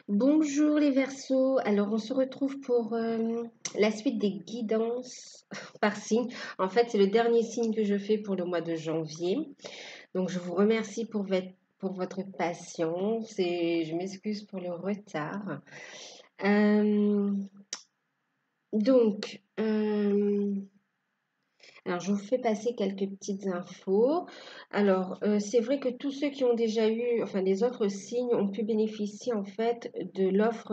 Bonjour les Verseaux, alors on se retrouve pour la suite des guidances par signe. En fait, c'est le dernier signe que je fais pour le mois de janvier. Donc je vous remercie pour votre patience et je m'excuse pour le retard. Euh, donc, alors, je vous fais passer quelques petites infos. Alors, c'est vrai que tous ceux qui ont déjà eu, enfin, les autres signes ont pu bénéficier en fait de l'offre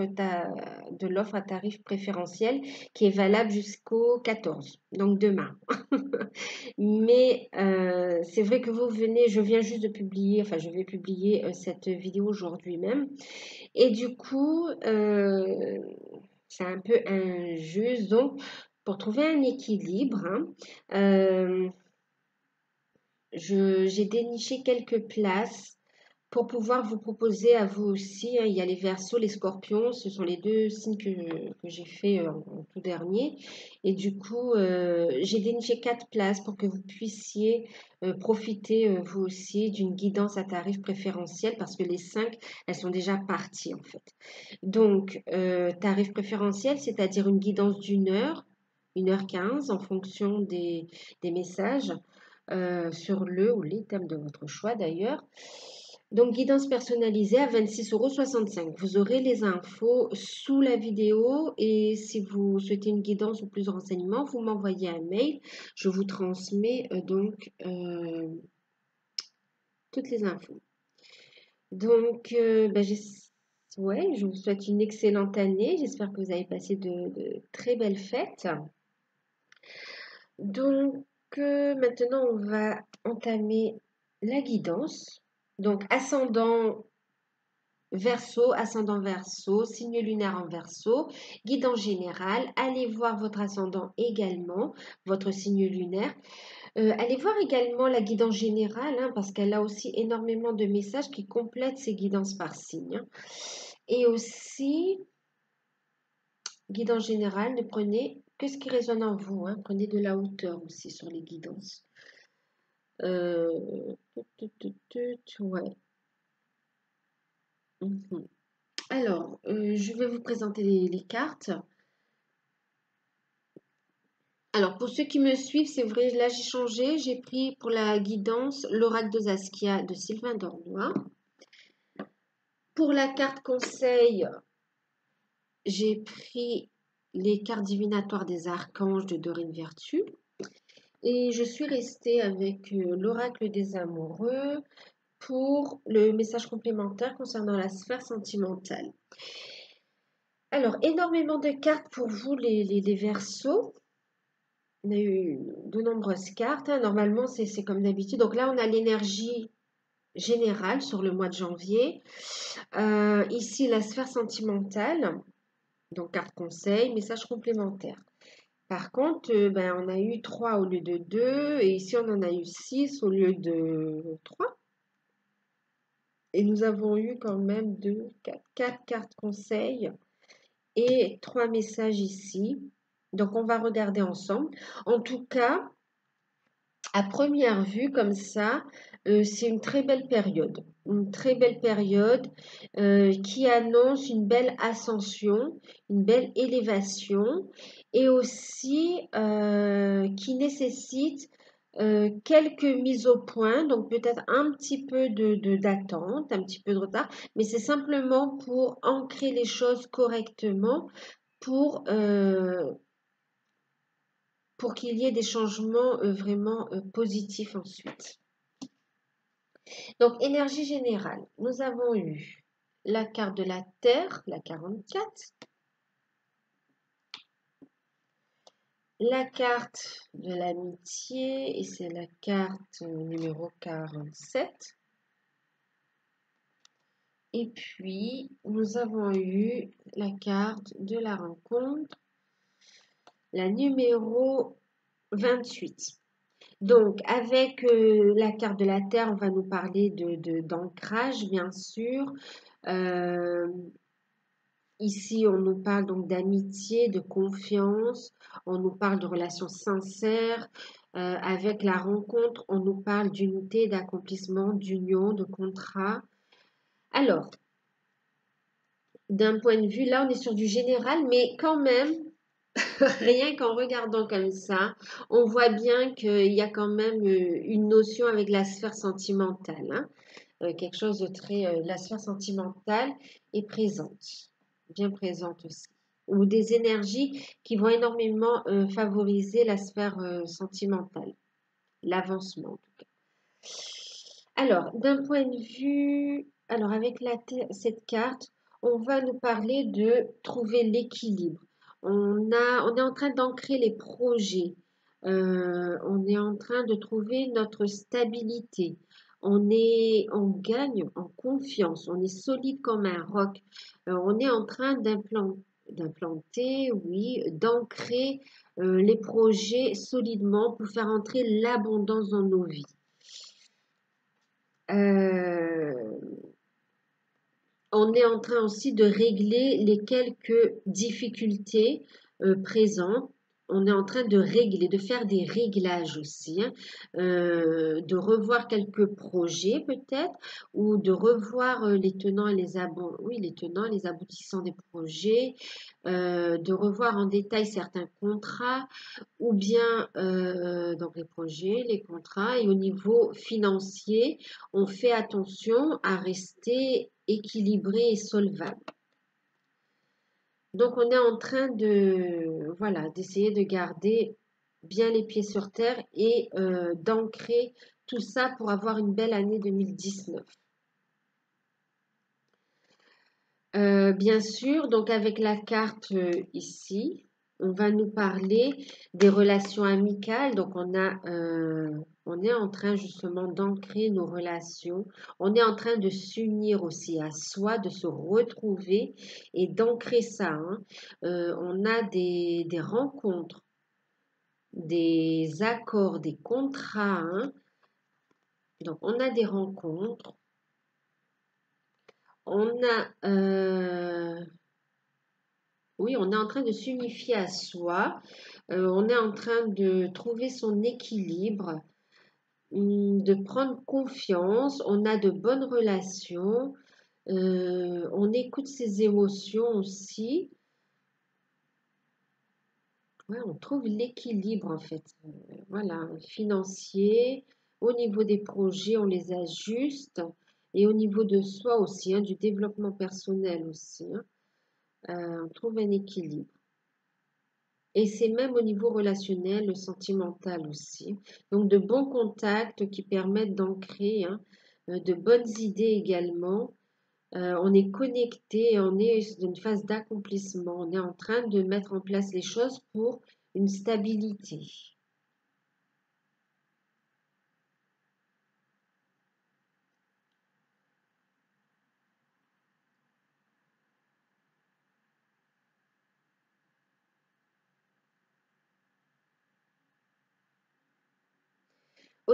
à tarif préférentiel qui est valable jusqu'au 14, donc demain. Mais c'est vrai que je viens juste de publier, enfin, je vais publier cette vidéo aujourd'hui même. Et du coup, c'est un peu injuste. Donc, pour trouver un équilibre, hein, euh, j'ai déniché quelques places pour pouvoir vous proposer à vous aussi, hein. Il y a les Verseaux, les Scorpions, ce sont les deux signes que j'ai fait en tout dernier. Et du coup, j'ai déniché 4 places pour que vous puissiez profiter vous aussi d'une guidance à tarif préférentiel parce que les 5, elles sont déjà parties en fait. Donc, tarif préférentiel, c'est-à-dire une guidance d'1 heure, 1 h 15 en fonction des messages sur le ou les thèmes de votre choix d'ailleurs. Donc, guidance personnalisée à 26,65 €. Vous aurez les infos sous la vidéo et si vous souhaitez une guidance ou plus de renseignements, vous m'envoyez un mail. Je vous transmets toutes les infos. Donc, ouais, je vous souhaite une excellente année. J'espère que vous avez passé de très belles fêtes. Donc, maintenant, on va entamer la guidance. Donc, ascendant Verseau, signe lunaire en Verseau, guidance générale. Allez voir votre ascendant également, votre signe lunaire. Allez voir également la guidance générale, hein, parce qu'elle a aussi énormément de messages qui complètent ces guidances par signe, hein. Et aussi, guidance générale, ne prenez que ce qui résonne en vous, hein. Prenez de la hauteur aussi sur les guidances. Ouais. Mhm. Alors, je vais vous présenter les cartes. Alors, pour ceux qui me suivent, c'est vrai, là j'ai changé. J'ai pris pour la guidance l'oracle de Saskia de Sylvain Dornois. Pour la carte conseil, j'ai pris les cartes divinatoires des archanges de Dorine Vertu. Et je suis restée avec l'oracle des amoureux pour le message complémentaire concernant la sphère sentimentale. Alors, énormément de cartes pour vous, les Verseaux. On a eu de nombreuses cartes, hein. Normalement, c'est comme d'habitude. Donc là, on a l'énergie générale sur le mois de janvier. Ici, la sphère sentimentale. Donc, carte conseil, message complémentaire. Par contre, on a eu 3 au lieu de 2. Et ici, on en a eu 6 au lieu de 3. Et nous avons eu quand même 4 cartes conseil et 3 messages ici. Donc, on va regarder ensemble. En tout cas, à première vue, comme ça, c'est une très belle période. Une très belle période qui annonce une belle ascension, une belle élévation et aussi qui nécessite quelques mises au point, donc peut-être un petit peu d'attente, un petit peu de retard, mais c'est simplement pour ancrer les choses correctement, pour, euh, pour qu'il y ait des changements vraiment positifs ensuite. Donc, énergie générale, nous avons eu la carte de la Terre, la 44, la carte de l'amitié, et c'est la carte numéro 47. Et puis, nous avons eu la carte de la rencontre, la numéro 28. Donc, avec la carte de la Terre, on va nous parler d'ancrage, bien sûr. Euh, Ici, on nous parle donc d'amitié, de confiance, on nous parle de relations sincères. Avec la rencontre, on nous parle d'unité, d'accomplissement, d'union, de contrat. Alors, d'un point de vue, là on est sur du général, mais quand même, rien qu'en regardant comme ça, on voit bien qu'il y a quand même une notion avec la sphère sentimentale, hein. Quelque chose de très... la sphère sentimentale est présente, bien présente aussi. Ou des énergies qui vont énormément favoriser la sphère sentimentale, l'avancement en tout cas. Alors, d'un point de vue, alors avec cette carte, on va nous parler de trouver l'équilibre. On est en train d'ancrer les projets. On est en train de trouver notre stabilité. On gagne en confiance. On est solide comme un roc. On est en train d'implanter, oui, d'ancrer les projets solidement pour faire entrer l'abondance dans nos vies. On est en train aussi de régler les quelques difficultés présentes. On est en train de régler, de faire des réglages aussi, hein, de revoir quelques projets peut-être, ou de revoir les tenants et les tenants et les aboutissants des projets, de revoir en détail certains contrats, ou bien donc les projets, les contrats, et au niveau financier, on fait attention à rester équilibré et solvable. Donc on est en train de voilà d'essayer de garder bien les pieds sur terre et d'ancrer tout ça pour avoir une belle année 2019. Bien sûr, donc avec la carte ici, on va nous parler des relations amicales. Donc on est en train justement d'ancrer nos relations. On est en train de s'unir aussi à soi, de se retrouver et d'ancrer ça, hein. On a des rencontres, des accords, des contrats, hein. Donc on a des rencontres. On a Oui, on est en train de s'unifier à soi, on est en train de trouver son équilibre, de prendre confiance, on a de bonnes relations, on écoute ses émotions aussi. Ouais, on trouve l'équilibre en fait, voilà, financier, au niveau des projets, on les ajuste et au niveau de soi aussi, hein, du développement personnel aussi, hein, on trouve un équilibre. Et c'est même au niveau relationnel, sentimental aussi. Donc de bons contacts qui permettent d'ancrer, hein, de bonnes idées également. On est connecté, on est dans une phase d'accomplissement. On est en train de mettre en place les choses pour une stabilité.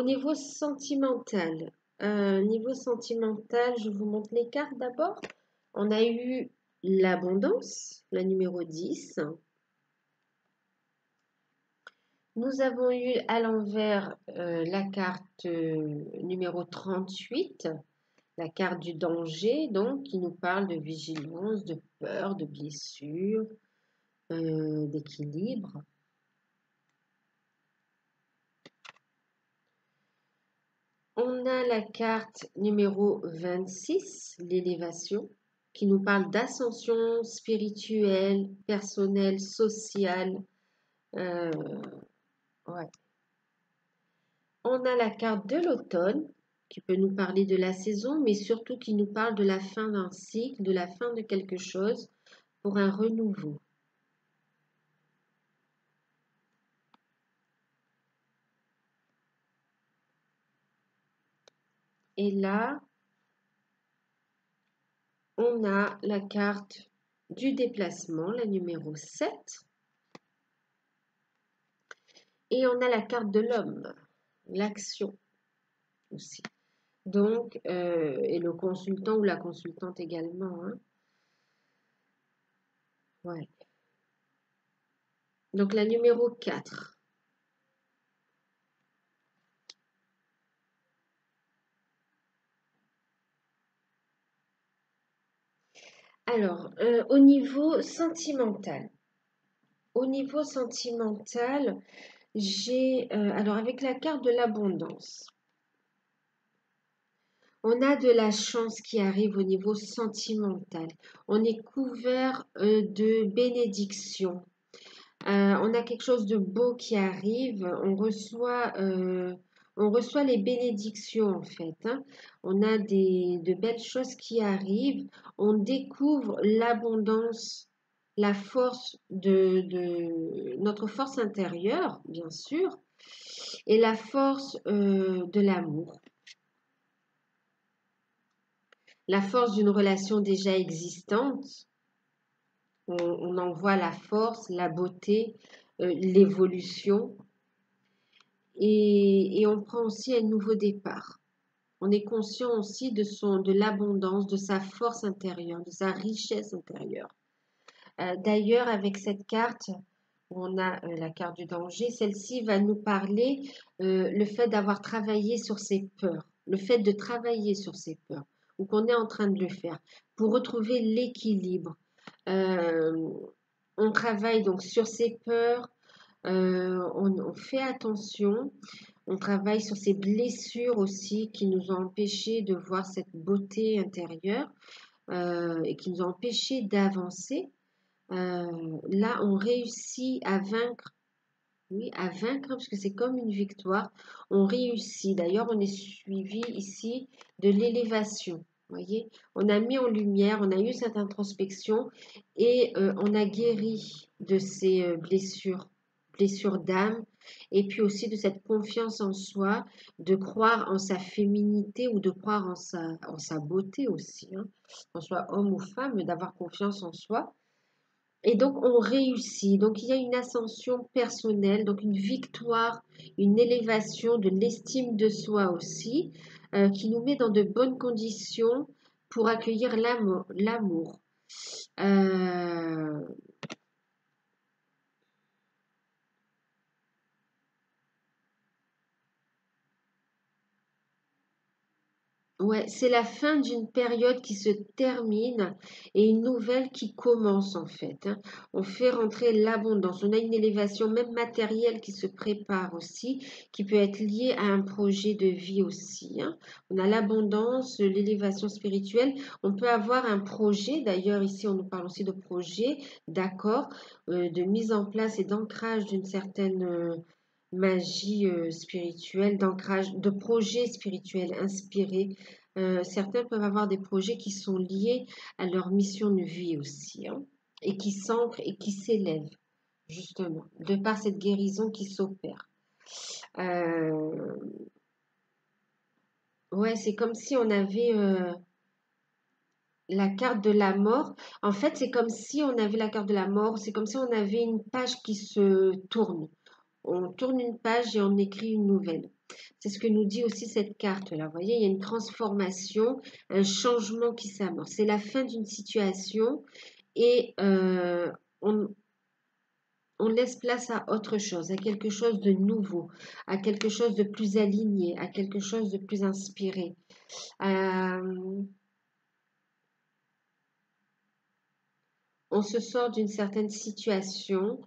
Niveau sentimental, je vous montre les cartes d'abord. On a eu l'abondance, la numéro 10. Nous avons eu à l'envers la carte numéro 38, la carte du danger, donc qui nous parle de vigilance, de peur, de blessure, d'équilibre. On a la carte numéro 26, l'élévation, qui nous parle d'ascension spirituelle, personnelle, sociale. Ouais. On a la carte de l'automne qui peut nous parler de la saison, mais surtout qui nous parle de la fin d'un cycle, de la fin de quelque chose pour un renouveau. Et là, on a la carte du déplacement, la numéro 7. Et on a la carte de l'homme, l'action aussi. Donc, et le consultant ou la consultante également, hein. Ouais. Donc, la numéro 4. Alors, au niveau sentimental. Au niveau sentimental, j'ai, alors avec la carte de l'abondance, on a de la chance qui arrive au niveau sentimental. On est couvert de bénédictions. On a quelque chose de beau qui arrive. On reçoit les bénédictions en fait, hein. On a de belles choses qui arrivent. On découvre l'abondance, la force de notre force intérieure, bien sûr, et la force de l'amour. La force d'une relation déjà existante. On en voit la force, la beauté, l'évolution. Et on prend aussi un nouveau départ. On est conscient aussi de l'abondance, de sa force intérieure, de sa richesse intérieure. D'ailleurs, avec cette carte, où on a la carte du danger, celle-ci va nous parler le fait d'avoir travaillé sur ses peurs, le fait de travailler sur ses peurs, ou qu'on est en train de le faire, pour retrouver l'équilibre. Euh, on travaille donc sur ses peurs, on fait attention, on travaille sur ces blessures aussi qui nous ont empêchés de voir cette beauté intérieure et qui nous ont empêchés d'avancer. Là, on réussit à vaincre, oui, à vaincre, parce que c'est comme une victoire. On réussit. D'ailleurs, on est suivi ici de l'élévation. Vous voyez, on a mis en lumière, on a eu cette introspection et on a guéri de ces blessures, blessures d'âme, et puis aussi de cette confiance en soi, de croire en sa féminité ou de croire en sa beauté aussi, hein, qu'on soit homme ou femme, mais d'avoir confiance en soi. Et donc, on réussit. Donc, il y a une ascension personnelle, donc une victoire, une élévation de l'estime de soi aussi, qui nous met dans de bonnes conditions pour accueillir l'amour. Euh, Ouais, c'est la fin d'une période qui se termine et une nouvelle qui commence en fait, hein. On fait rentrer l'abondance. On a une élévation même matérielle qui se prépare aussi, qui peut être liée à un projet de vie aussi, hein. On a l'abondance, l'élévation spirituelle. On peut avoir un projet. D'ailleurs, ici, on nous parle aussi de projet, d'accord, de mise en place et d'ancrage d'une certaine magie spirituelle, d'ancrage, de projets spirituels inspirés. Certains peuvent avoir des projets qui sont liés à leur mission de vie aussi, hein, et qui s'ancrent et qui s'élèvent, justement, de par cette guérison qui s'opère. Euh, ouais, c'est comme si on avait la carte de la mort. En fait, c'est comme si on avait la carte de la mort, c'est comme si on avait une page qui se tourne. On tourne une page et on écrit une nouvelle. C'est ce que nous dit aussi cette carte-là. Vous voyez, il y a une transformation, un changement qui s'amorce. C'est la fin d'une situation et on, on laisse place à autre chose, à quelque chose de nouveau, à quelque chose de plus aligné, à quelque chose de plus inspiré. Euh, on se sort d'une certaine situation,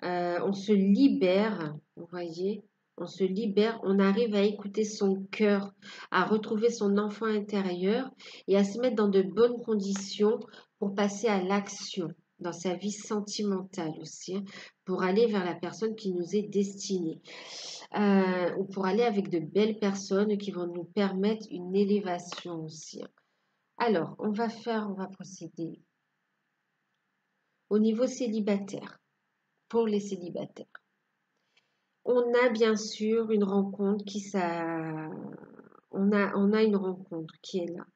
on se libère, vous voyez, on se libère, on arrive à écouter son cœur, à retrouver son enfant intérieur et à se mettre dans de bonnes conditions pour passer à l'action dans sa vie sentimentale aussi, hein, pour aller vers la personne qui nous est destinée, ou pour aller avec de belles personnes qui vont nous permettre une élévation aussi, hein. Alors, on va procéder au niveau célibataire, pour les célibataires. On a bien sûr une rencontre on a une rencontre qui est là.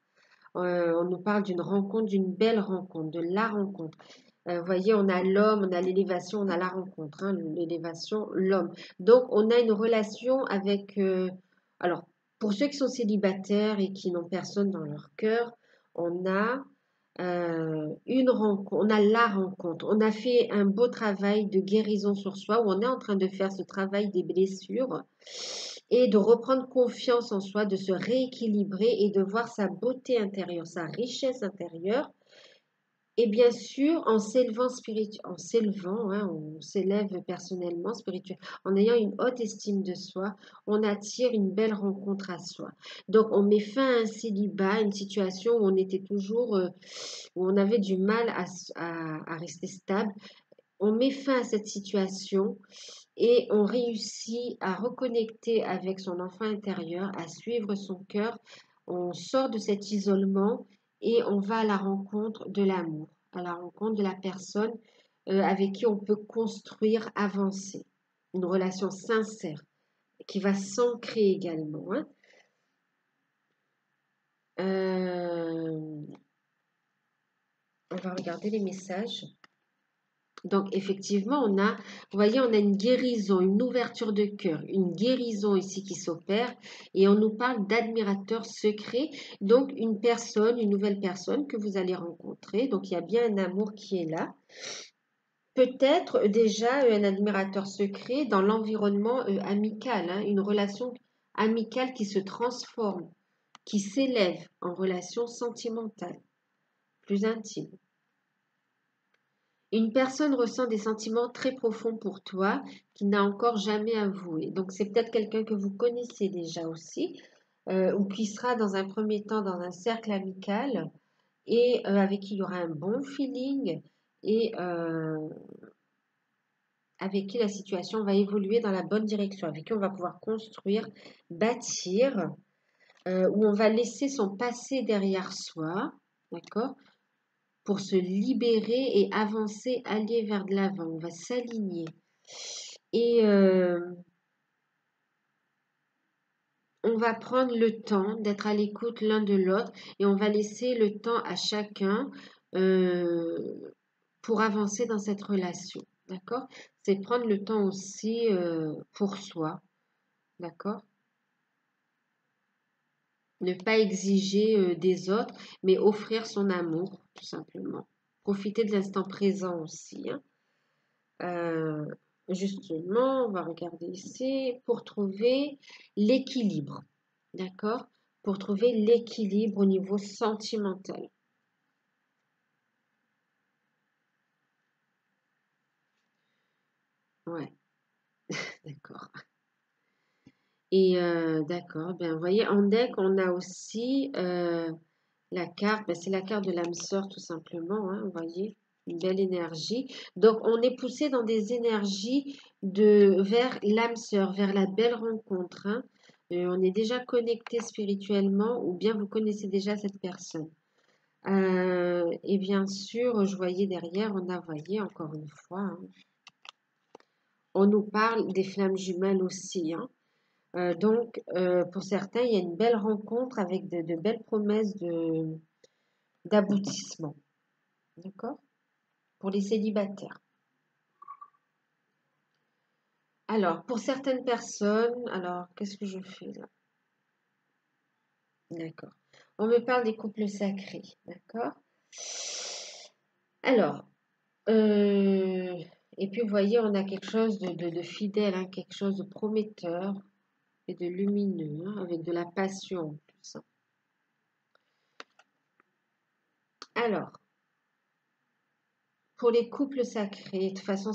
On nous parle d'une rencontre, d'une belle rencontre, de la rencontre. Vous voyez, on a l'homme, on a l'élévation, on a la rencontre, hein, l'élévation, l'homme. Donc, on a une relation avec... alors, pour ceux qui sont célibataires et qui n'ont personne dans leur cœur, on a une rencontre, on a la rencontre. On a fait un beau travail de guérison sur soi, où on est en train de faire ce travail des blessures et de reprendre confiance en soi, de se rééquilibrer et de voir sa beauté intérieure, sa richesse intérieure Et bien sûr, en s'élevant en s'élevant, hein, on s'élève personnellement, spirituellement, en ayant une haute estime de soi, on attire une belle rencontre à soi. Donc, on met fin à un célibat, une situation où on était toujours, où on avait du mal à rester stable. On met fin à cette situation et on réussit à reconnecter avec son enfant intérieur, à suivre son cœur. On sort de cet isolement et on va à la rencontre de l'amour, à la rencontre de la personne avec qui on peut construire, avancer. Une relation sincère qui va s'ancrer également, hein. On va regarder les messages. Donc, effectivement, vous voyez, on a une guérison, une ouverture de cœur, une guérison ici qui s'opère et on nous parle d'admirateur secret. Donc, une personne, une nouvelle personne que vous allez rencontrer. Donc, il y a bien un amour qui est là. Peut-être déjà un admirateur secret dans l'environnement amical, hein, une relation amicale qui se transforme, qui s'élève en relation sentimentale, plus intime. Une personne ressent des sentiments très profonds pour toi qu'il n'a encore jamais avoué. Donc c'est peut-être quelqu'un que vous connaissez déjà aussi, ou qui sera dans un premier temps dans un cercle amical et avec qui il y aura un bon feeling et avec qui la situation va évoluer dans la bonne direction, avec qui on va pouvoir construire, bâtir, où on va laisser son passé derrière soi, d'accord? Pour se libérer et avancer, aller vers de l'avant. On va s'aligner. Et on va prendre le temps d'être à l'écoute l'un de l'autre et on va laisser le temps à chacun pour avancer dans cette relation. D'accord? C'est prendre le temps aussi pour soi. D'accord? Ne pas exiger des autres, mais offrir son amour, tout simplement. Profiter de l'instant présent aussi, hein. Euh, Justement, on va regarder ici pour trouver l'équilibre. D'accord? Pour trouver l'équilibre au niveau sentimental. Ouais, d'accord. Et d'accord, bien, vous voyez, en deck, on a aussi la carte, ben, c'est la carte de l'âme sœur tout simplement, hein, vous voyez, une belle énergie. Donc, on est poussé dans des énergies vers l'âme sœur, vers la belle rencontre, hein. On est déjà connecté spirituellement ou bien vous connaissez déjà cette personne. Et bien sûr, je voyais derrière, on a, voyé encore une fois, hein, on nous parle des flammes jumelles aussi, hein. Donc, pour certains, il y a une belle rencontre avec de belles promesses d'aboutissement. D'accord? Pour les célibataires. Alors, pour certaines personnes, alors, qu'est-ce que je fais là? D'accord. On me parle des couples sacrés. D'accord? Alors, euh, et puis vous voyez, on a quelque chose de fidèle, hein, quelque chose de prometteur et de lumineux, hein, avec de la passion en plus, hein. Alors, pour les couples sacrés, de toute façon,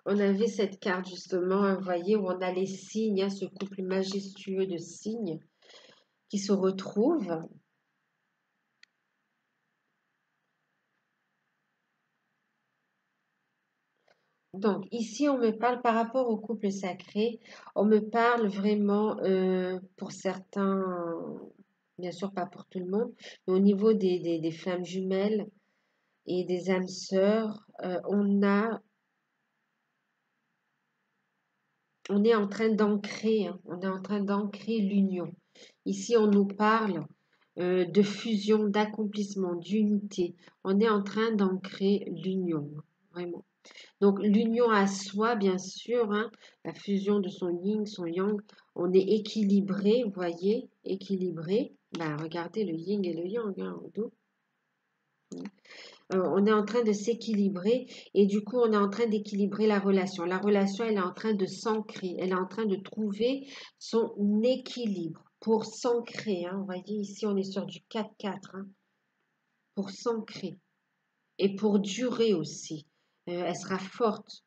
on avait cette carte justement, hein, vous voyez, où on a les signes, hein, ce couple majestueux de signes qui se retrouvent. Donc, ici, on me parle par rapport au couple sacré, on me parle vraiment pour certains, bien sûr pas pour tout le monde, mais au niveau des flammes jumelles et des âmes sœurs, on est en train d'ancrer, hein, on est en train d'ancrer l'union. Ici, on nous parle de fusion, d'accomplissement, d'unité. On est en train d'ancrer l'union, vraiment. Donc, l'union à soi, bien sûr, hein, la fusion de son yin, son yang, on est équilibré, vous voyez, équilibré. Ben, regardez le yin et le yang, hein, en dos. On est en train de s'équilibrer et du coup, on est en train d'équilibrer la relation. La relation, elle est en train de s'ancrer, elle est en train de trouver son équilibre pour s'ancrer, hein. Vous voyez, ici, on est sur du 4-4, hein. pour s'ancrer et pour durer aussi. Elle sera forte.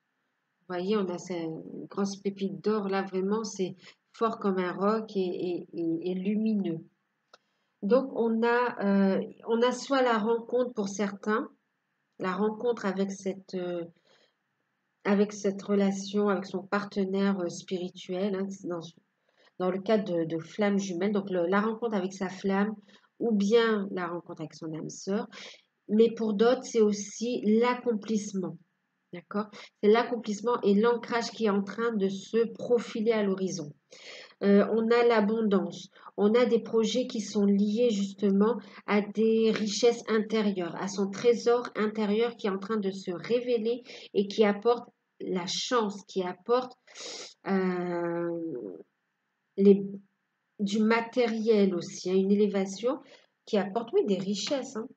Vous voyez, on a cette grosse pépite d'or là, vraiment, c'est fort comme un roc et lumineux. Donc, on a soit la rencontre pour certains, la rencontre avec cette relation, avec son partenaire spirituel, hein, dans le cadre de flammes jumelles, donc la rencontre avec sa flamme ou bien la rencontre avec son âme sœur. Mais pour d'autres, c'est aussi l'accomplissement. D'accord? C'est l'accomplissement et l'ancrage qui est en train de se profiler à l'horizon. On a l'abondance, on a des projets qui sont liés justement à des richesses intérieures, à son trésor intérieur qui est en train de se révéler et qui apporte la chance, qui apporte euh, les, du matériel aussi, hein, une élévation qui apporte, oui, des richesses. Hein.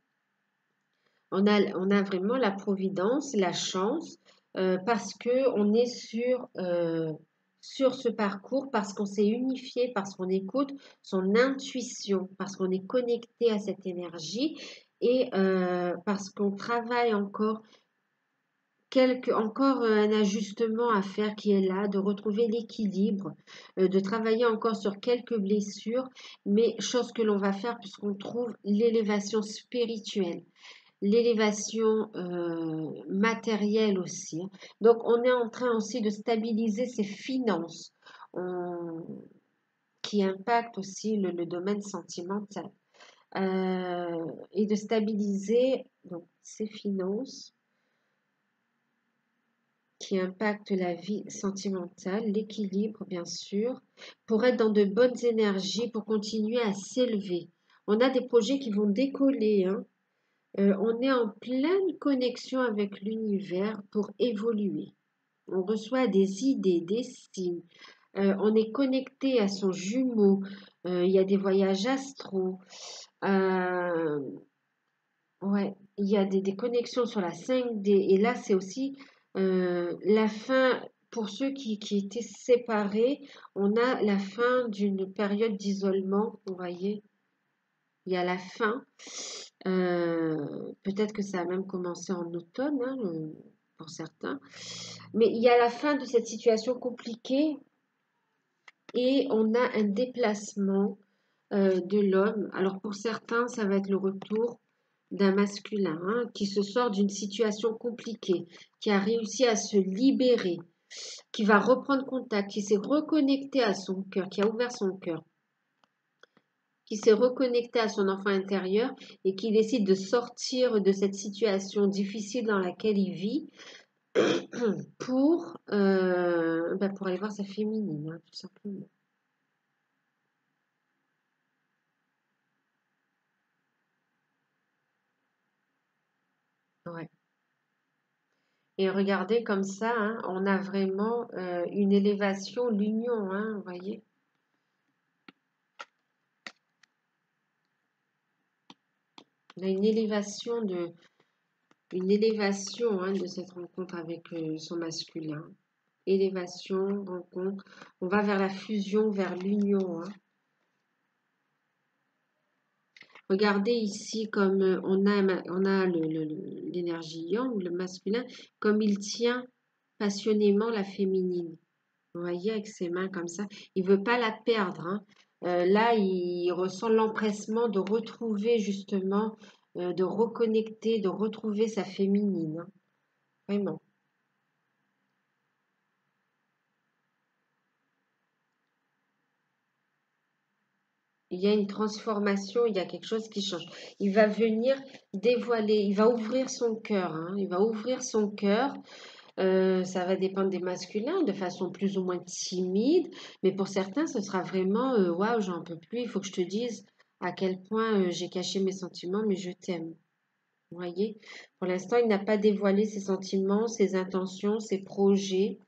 On a vraiment la providence, la chance, parce qu'on est sur ce parcours, parce qu'on s'est unifié, parce qu'on écoute son intuition, parce qu'on est connecté à cette énergie et parce qu'on travaille encore encore un ajustement à faire qui est là, de retrouver l'équilibre, de travailler encore sur quelques blessures, mais chose que l'on va faire puisqu'on trouve l'élévation spirituelle, l'élévation matérielle aussi. Hein. Donc, on est en train aussi de stabiliser ses finances, qui impactent aussi le domaine sentimental, et de stabiliser donc, ses finances qui impactent la vie sentimentale, l'équilibre bien sûr, pour être dans de bonnes énergies, pour continuer à s'élever. On a des projets qui vont décoller, hein. On est en pleine connexion avec l'univers pour évoluer. On reçoit des idées, des signes. On est connecté à son jumeau. Il y a des voyages astraux. Euh, ouais, il y a des connexions sur la 5D. Et là, c'est aussi la fin. Pour ceux qui étaient séparés, on a la fin d'une période d'isolement. Vous voyez, il y a la fin. Peut-être que ça a même commencé en automne, hein, pour certains. Mais il y a la fin de cette situation compliquée et on a un déplacement de l'homme. Alors pour certains, ça va être le retour d'un masculin, hein, qui se sort d'une situation compliquée, qui a réussi à se libérer, qui va reprendre contact, qui s'est reconnecté à son cœur, qui a ouvert son cœur, qui s'est reconnecté à son enfant intérieur et qui décide de sortir de cette situation difficile dans laquelle il vit pour aller voir sa féminine, hein, tout simplement. Ouais. Et regardez comme ça, hein, on a vraiment une élévation, l'union, hein, vous voyez. On a une élévation hein, de cette rencontre avec son masculin. Élévation, rencontre. On va vers la fusion, vers l'union. Hein. Regardez ici comme on a l'énergie yang, le masculin, comme il tient passionnément la féminine. Vous voyez, avec ses mains comme ça. Il ne veut pas la perdre. Hein. Là, il ressent l'empressement de retrouver justement, de reconnecter, de retrouver sa féminine. Hein. Vraiment. Il y a une transformation, il y a quelque chose qui change. Il va venir dévoiler, il va ouvrir son cœur. Hein. Il va ouvrir son cœur. Ça va dépendre des masculins de façon plus ou moins timide, mais pour certains, ce sera vraiment waouh, j'en peux plus, il faut que je te dise à quel point j'ai caché mes sentiments, mais je t'aime. Vous voyez, pour l'instant, il n'a pas dévoilé ses sentiments, ses intentions, ses projets.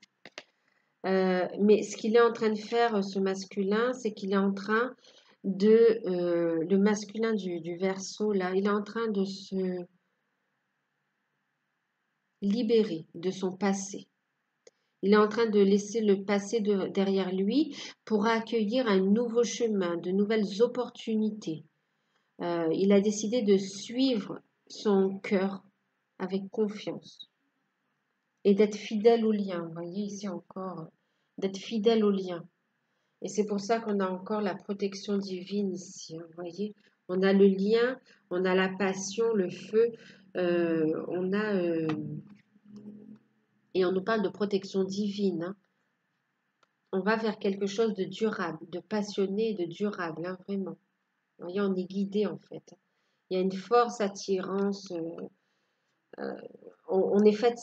Mais ce qu'il est en train de faire, ce masculin, c'est qu'il est en train le masculin du Verseau, là, il est en train de se libérer de son passé. Il est en train de laisser le passé derrière lui pour accueillir un nouveau chemin, de nouvelles opportunités. Il a décidé de suivre son cœur avec confiance et d'être fidèle au lien. Vous voyez ici encore, d'être fidèle au lien. Et c'est pour ça qu'on a encore la protection divine ici. Vous voyez, on a le lien, on a la passion, le feu, on a... et on nous parle de protection divine. Hein. On va vers quelque chose de durable, de passionné, de durable, hein, vraiment. Vous voyez, on est guidé en fait. Il y a une force attirance. On est fait,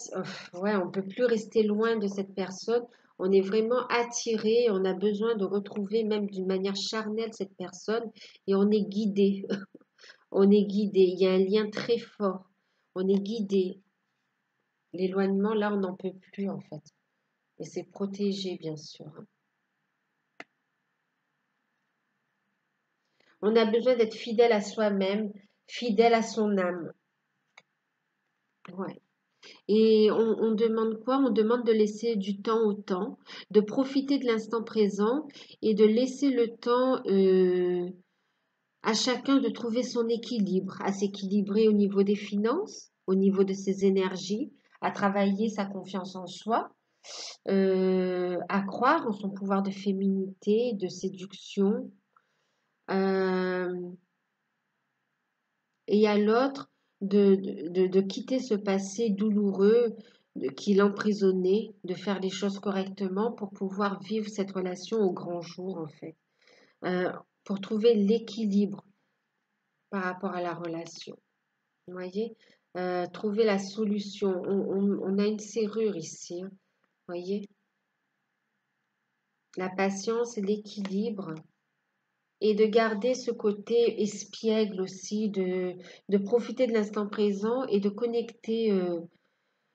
ouais, on peut plus rester loin de cette personne. On est vraiment attiré. On a besoin de retrouver même d'une manière charnelle cette personne et on est guidé. On est guidé. Il y a un lien très fort. On est guidé. L'éloignement, là, on n'en peut plus en fait. Et c'est protégé, bien sûr. Hein. On a besoin d'être fidèle à soi-même, fidèle à son âme. Ouais. Et on demande quoi? On demande de laisser du temps au temps, de profiter de l'instant présent et de laisser le temps à chacun de trouver son équilibre, à s'équilibrer au niveau des finances, au niveau de ses énergies, à travailler sa confiance en soi, à croire en son pouvoir de féminité, de séduction. Euh, et à l'autre de quitter ce passé douloureux qui l'emprisonnait, de faire les choses correctement pour pouvoir vivre cette relation au grand jour, en fait, Euh, pour trouver l'équilibre par rapport à la relation. Vous voyez, trouver la solution. On a une serrure ici, hein, vous voyez, la patience et l'équilibre. Et de garder ce côté espiègle aussi, de profiter de l'instant présent et de connecter,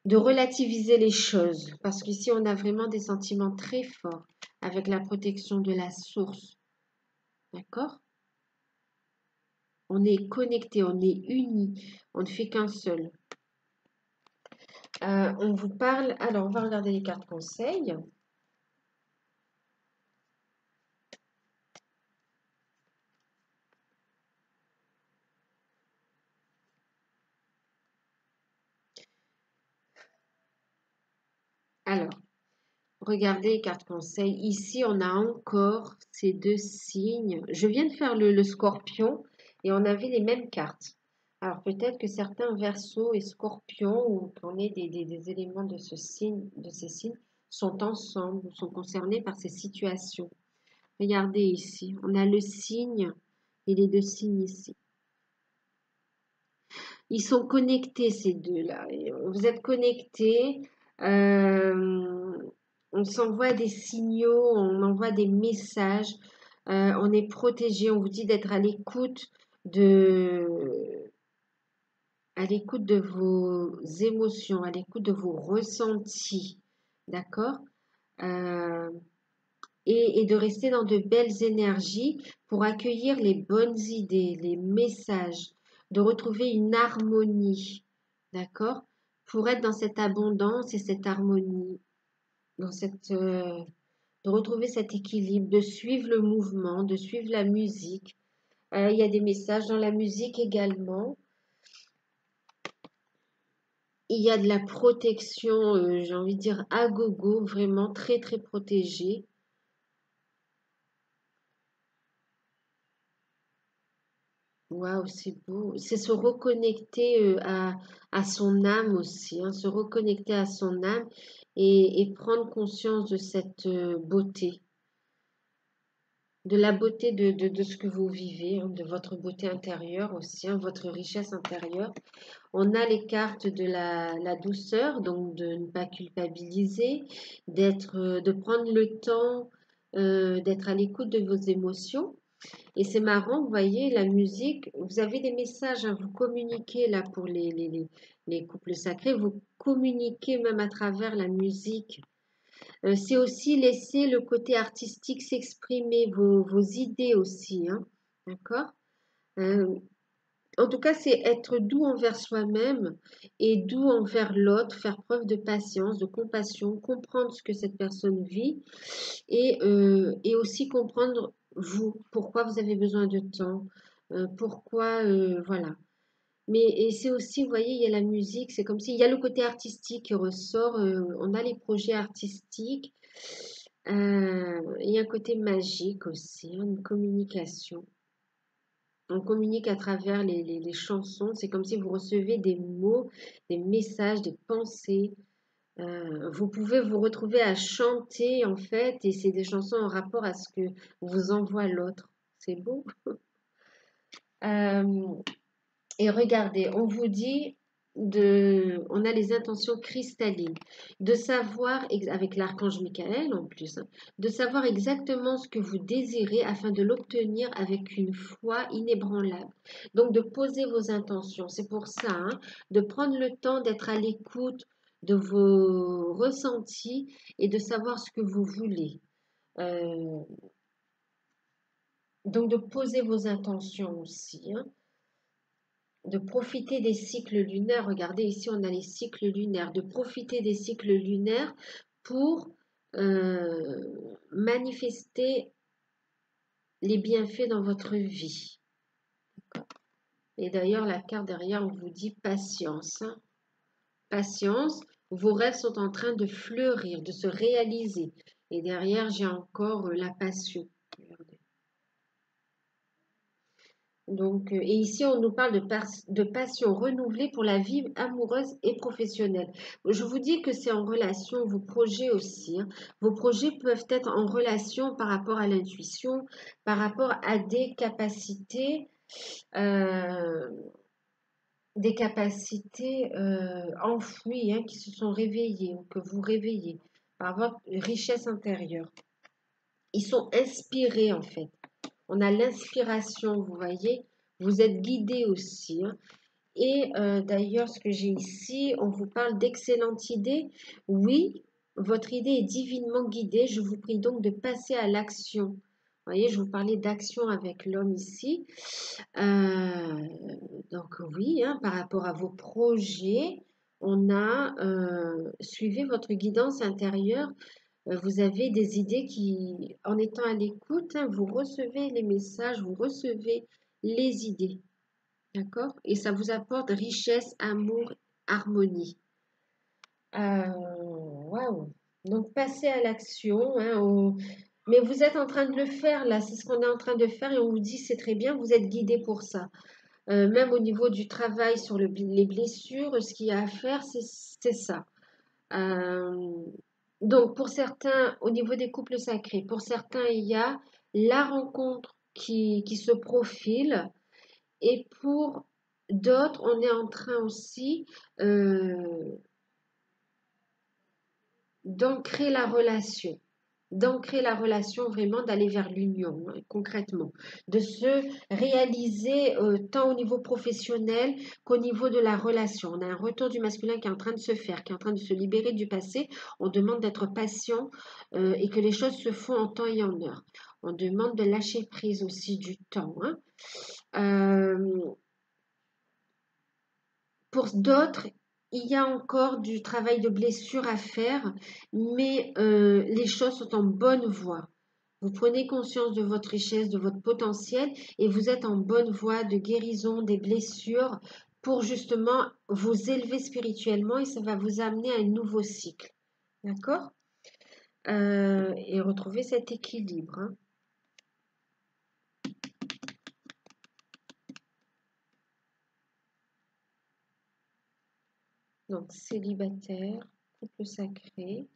de relativiser les choses. Parce qu'ici, on a vraiment des sentiments très forts avec la protection de la source. D'accord? On est connecté, on est unis, on ne fait qu'un seul. On vous parle, alors on va regarder les cartes conseils. Alors, regardez les cartes conseils. Ici, on a encore ces deux signes. Je viens de faire le scorpion et on avait les mêmes cartes. Alors, peut-être que certains versos et scorpions, ou qu'on ait des éléments de ce signe, de ces signes, sont ensemble, sont concernés par ces situations. Regardez ici, on a le signe et les deux signes ici. Ils sont connectés, ces deux-là. Vous êtes connectés. euh, on s'envoie des signaux, on envoie des messages. On est protégé. On vous dit d'être à l'écoute de vos émotions, à l'écoute de vos ressentis. D'accord? Euh, et de rester dans de belles énergies pour accueillir les bonnes idées, les messages, de retrouver une harmonie, d'accord? Pour être dans cette abondance et cette harmonie, de retrouver cet équilibre, de suivre le mouvement, de suivre la musique. Il y a des messages dans la musique également. Il y a de la protection, j'ai envie de dire à gogo, vraiment très très protégée. Waouh, c'est beau. C'est se reconnecter à son âme aussi, hein, se reconnecter à son âme et prendre conscience de cette beauté, de la beauté de ce que vous vivez, hein, de votre beauté intérieure aussi, hein, votre richesse intérieure. On a les cartes de la douceur, donc de ne pas culpabiliser, de prendre le temps, d'être à l'écoute de vos émotions. Et c'est marrant, vous voyez, la musique, vous avez des messages, hein, vous communiquez là pour les couples sacrés, vous communiquez même à travers la musique. C'est aussi laisser le côté artistique s'exprimer, vos idées aussi, hein, d'accord? Euh, En tout cas, c'est être doux envers soi-même et doux envers l'autre, faire preuve de patience, de compassion, comprendre ce que cette personne vit et aussi comprendre vous, pourquoi vous avez besoin de temps, pourquoi, voilà. Mais et c'est aussi, vous voyez, il y a la musique, c'est comme s'il y a le côté artistique qui ressort, on a les projets artistiques, il y a un côté magique aussi, hein, une communication. On communique à travers les chansons, c'est comme si vous recevez des mots, des messages, des pensées. Vous pouvez vous retrouver à chanter en fait, et c'est des chansons en rapport à ce que vous envoie l'autre. C'est beau. Euh, et regardez, on vous dit on a les intentions cristallines, de savoir, avec l'archange Michael en plus, hein, de savoir exactement ce que vous désirez afin de l'obtenir avec une foi inébranlable. Donc de poser vos intentions. C'est pour ça, hein, de prendre le temps d'être à l'écoute de vos ressentis et de savoir ce que vous voulez. Euh, donc de poser vos intentions aussi, hein. De profiter des cycles lunaires. Regardez, ici, on a les cycles lunaires. De profiter des cycles lunaires pour manifester les bienfaits dans votre vie. Et d'ailleurs, la carte derrière, on vous dit patience, hein. Patience, vos rêves sont en train de fleurir, de se réaliser. Et derrière, j'ai encore la passion. Regardez. Donc, et ici, on nous parle de passion renouvelée pour la vie amoureuse et professionnelle. Je vous dis que c'est en relation, vos projets aussi, hein. Vos projets peuvent être en relation par rapport à l'intuition, par rapport à euh, des capacités enfouies, hein, qui se sont réveillées ou que vous réveillez par votre richesse intérieure. Ils sont inspirés en fait. On a l'inspiration, vous voyez. Vous êtes guidé aussi, hein. Et d'ailleurs, ce que j'ai ici, on vous parle d'excellentes idées. Oui, votre idée est divinement guidée. Je vous prie donc de passer à l'action. Vous voyez, je vous parlais d'action avec l'homme ici. Euh, donc oui, hein, par rapport à vos projets, on a suivi votre guidance intérieure. Vous avez des idées qui, en étant à l'écoute, hein, vous recevez les messages, vous recevez les idées. D'accord? Et ça vous apporte richesse, amour, harmonie. Waouh! Donc, passez à l'action, hein, mais vous êtes en train de le faire là, c'est ce qu'on est en train de faire et on vous dit c'est très bien, vous êtes guidé pour ça. Même au niveau du travail sur les blessures, ce qu'il y a à faire, c'est ça. Euh, donc, pour certains, au niveau des couples sacrés, pour certains, il y a la rencontre qui se profile. Et pour d'autres, on est en train aussi d'ancrer la relation. D'ancrer la relation vraiment, d'aller vers l'union, hein, concrètement. De se réaliser tant au niveau professionnel qu'au niveau de la relation. On a un retour du masculin qui est en train de se faire, qui est en train de se libérer du passé. On demande d'être patient et que les choses se font en temps et en heure. On demande de lâcher prise aussi du temps, hein. Pour d'autres, il y a encore du travail de blessure à faire, mais les choses sont en bonne voie. Vous prenez conscience de votre richesse, de votre potentiel, et vous êtes en bonne voie de guérison des blessures pour justement vous élever spirituellement et ça va vous amener à un nouveau cycle. D'accord? Et retrouver cet équilibre, hein. Donc, célibataire, couple sacré.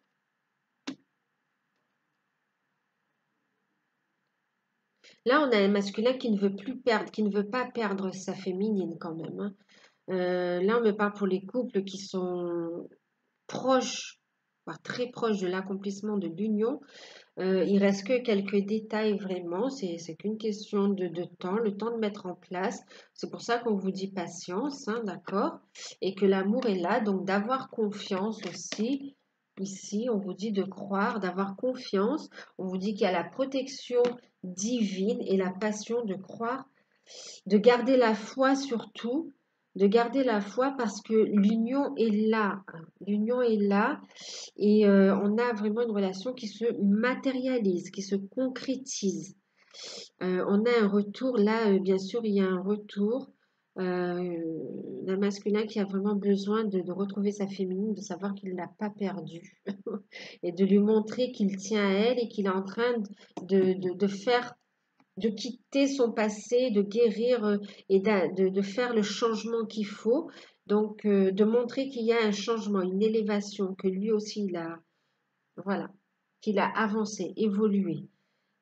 Là, on a un masculin qui ne veut plus perdre, qui ne veut pas perdre sa féminine quand même, hein. Là, on me parle pour les couples qui sont proches, voire très proches de l'accomplissement de l'union. Il reste que quelques détails vraiment. C'est qu'une question de temps, le temps de mettre en place. C'est pour ça qu'on vous dit patience, hein, d'accord? Et que l'amour est là, donc d'avoir confiance aussi. Ici, on vous dit de croire, d'avoir confiance. On vous dit qu'il y a la protection divine et la passion de croire, de garder la foi surtout, de garder la foi parce que l'union est là, hein. L'union est là et on a vraiment une relation qui se matérialise, qui se concrétise. On a un retour, là, bien sûr, il y a un retour d'un masculin qui a vraiment besoin de retrouver sa féminine, de savoir qu'il ne l'a pas perdue et de lui montrer qu'il tient à elle et qu'il est en train de faire, de quitter son passé, de guérir et de faire le changement qu'il faut. Donc, de montrer qu'il y a un changement, une élévation, que lui aussi, il a, voilà, qu'il a avancé, évolué.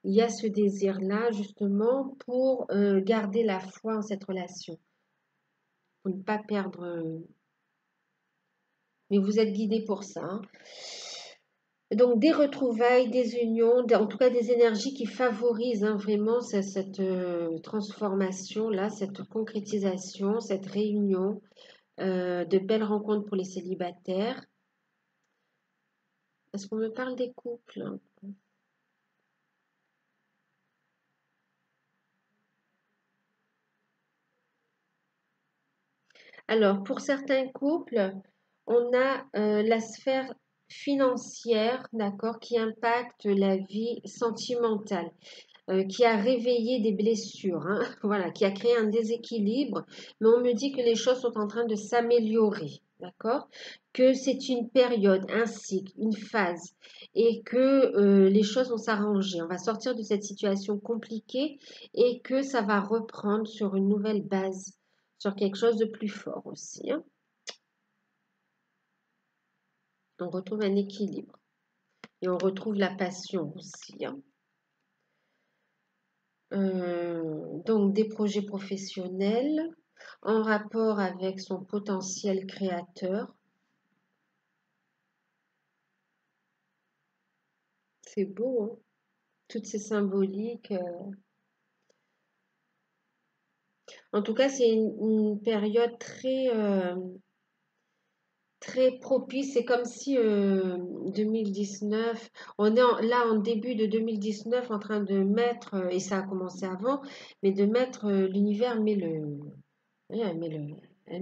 Il y a ce désir-là, justement, pour garder la foi en cette relation, pour ne pas perdre. Mais vous êtes guidé pour ça, hein. Donc, des retrouvailles, des unions, en tout cas des énergies qui favorisent hein, vraiment cette transformation-là, cette concrétisation, cette réunion, de belles rencontres pour les célibataires. Est-ce qu'on me parle des couples? Alors, pour certains couples, on a la sphère financière, d'accord, qui impacte la vie sentimentale, qui a réveillé des blessures, hein, voilà, qui a créé un déséquilibre, mais on me dit que les choses sont en train de s'améliorer, d'accord, que c'est une période, un cycle, une phase, et que les choses vont s'arranger. On va sortir de cette situation compliquée et que ça va reprendre sur une nouvelle base, sur quelque chose de plus fort aussi, hein. On retrouve un équilibre et on retrouve la passion aussi, hein. Donc des projets professionnels en rapport avec son potentiel créateur. C'est beau, hein, toutes ces symboliques. En tout cas, c'est une période très propice. C'est comme si 2019, on est là en début de 2019 en train de mettre, et ça a commencé avant, mais de mettre l'univers oui, elle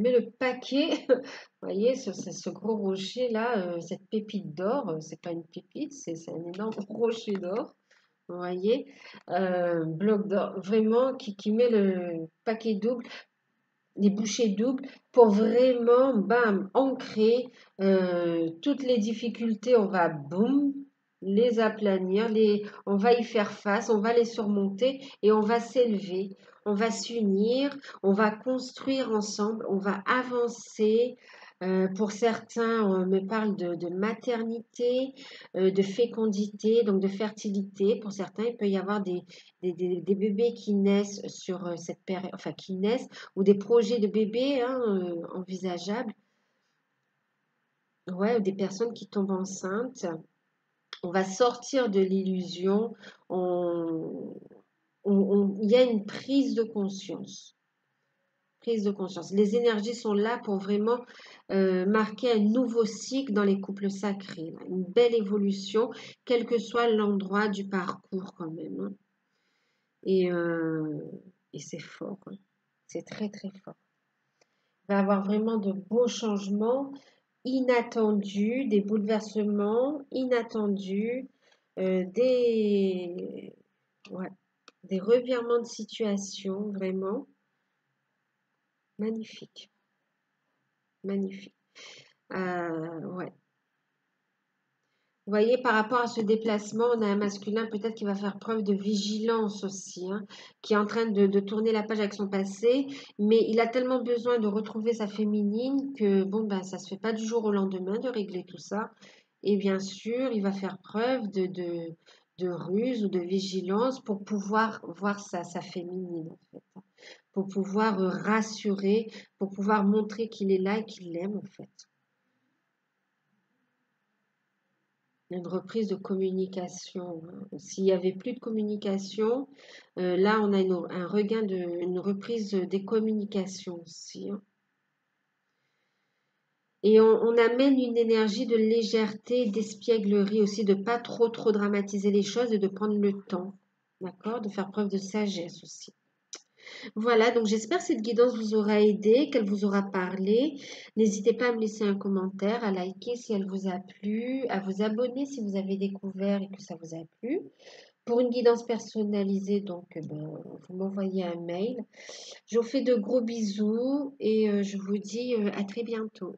met le paquet, vous voyez, sur ce gros rocher là, cette pépite d'or, c'est pas une pépite, c'est un énorme rocher d'or, vous voyez, bloc d'or, vraiment qui met le paquet double, les bouchées doubles pour vraiment, bam, ancrer toutes les difficultés, on va, boum, les aplanir, on va y faire face, on va les surmonter et on va s'élever, on va s'unir, on va construire ensemble, on va avancer. Pour certains, on me parle de maternité, de fécondité, donc de fertilité. Pour certains, il peut y avoir des bébés qui naissent sur cette période, enfin qui naissent ou des projets de bébés hein, envisageables, ouais, ou des personnes qui tombent enceintes. On va sortir de l'illusion, il y a une prise de conscience. Prise de conscience. Les énergies sont là pour vraiment marquer un nouveau cycle dans les couples sacrés, là. Une belle évolution, quel que soit l'endroit du parcours quand même, hein. Et, euh, et c'est fort, hein. C'est très très fort. Il va y avoir vraiment de beaux changements inattendus, des bouleversements inattendus, des, ouais, des revirements de situation, vraiment magnifique, magnifique. Ouais. Vous voyez, par rapport à ce déplacement, on a un masculin peut-être qui va faire preuve de vigilance aussi, hein, qui est en train de tourner la page avec son passé, mais il a tellement besoin de retrouver sa féminine que bon, ben, ça se fait pas du jour au lendemain de régler tout ça. Et bien sûr, il va faire preuve de ruse ou de vigilance pour pouvoir voir sa féminine, en fait, hein, pour pouvoir rassurer, pour pouvoir montrer qu'il est là et qu'il l'aime, en fait. Une reprise de communication, hein. S'il n'y avait plus de communication, là, on a un regain une reprise des communications aussi, hein. Et on amène une énergie de légèreté, d'espièglerie aussi, de pas trop dramatiser les choses et de prendre le temps, d'accord? De faire preuve de sagesse aussi. Voilà, donc j'espère que cette guidance vous aura aidé, qu'elle vous aura parlé. N'hésitez pas à me laisser un commentaire, à liker si elle vous a plu, à vous abonner si vous avez découvert et que ça vous a plu. pour une guidance personnalisée, donc ben, vous m'envoyez un mail. Je vous fais de gros bisous et je vous dis à très bientôt.